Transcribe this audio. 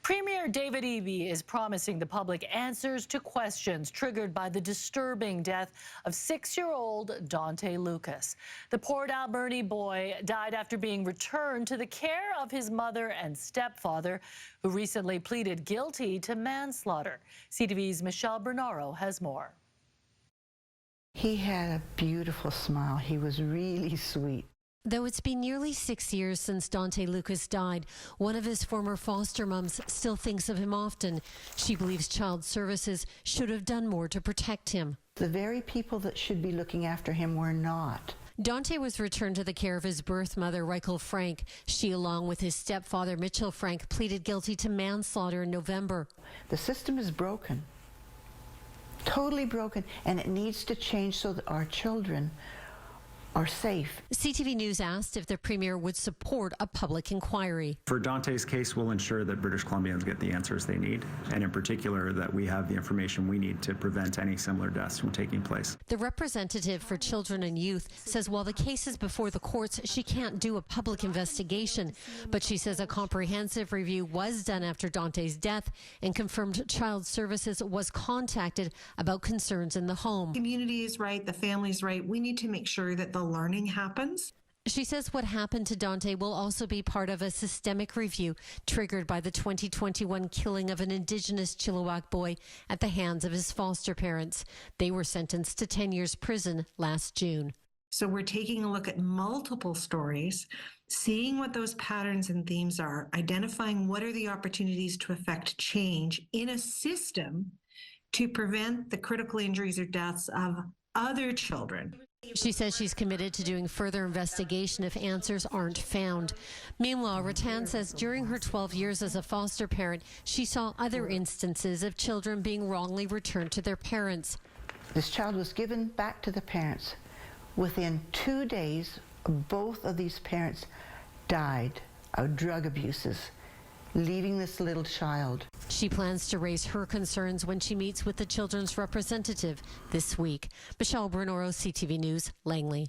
Premier David Eby is promising the public answers to questions triggered by the disturbing death of 6-year-old Dontay Lucas. The Port Alberni boy died after being returned to the care of his mother and stepfather, who recently pleaded guilty to manslaughter. CTV's Michelle Bernaro has more. He had a beautiful smile. He was really sweet. Though it's been nearly 6 years since Dontay Lucas died, one of his former foster mums still thinks of him often. She believes Child Services should have done more to protect him. The very people that should be looking after him were not. Dontay was returned to the care of his birth mother, Rachel Frank. She, along with his stepfather, Mitchell Frank, pleaded guilty to manslaughter in November. The system is broken, totally broken, and it needs to change so that our children are safe. CTV News asked if the Premier would support a public inquiry. For Dontay's case, we'll ensure that British Columbians get the answers they need, and in particular that we have the information we need to prevent any similar deaths from taking place. The representative for children and youth says while the case is before the courts, she can't do a public investigation, but she says a comprehensive review was done after Dontay's death and confirmed Child Services was contacted about concerns in the home. The community is right, the family is right. We need to make sure that the learning happens. She says what happened to Dontay will also be part of a systemic review triggered by the 2021 killing of an Indigenous Chilliwack boy at the hands of his foster parents. They were sentenced to 10 years prison last June. So we're taking a look at multiple stories, seeing what those patterns and themes are, identifying what are the opportunities to affect change in a system to prevent the critical injuries or deaths of other children. She says she's committed to doing further investigation if answers aren't found. Meanwhile, Rattan says during her 12 years as a foster parent, she saw other instances of children being wrongly returned to their parents. This child was given back to the parents. Within 2 days, both of these parents died of drug abuses, leaving this little child. She plans to raise her concerns when she meets with the children's representative this week. Michelle Bernaro, CTV News, Langley.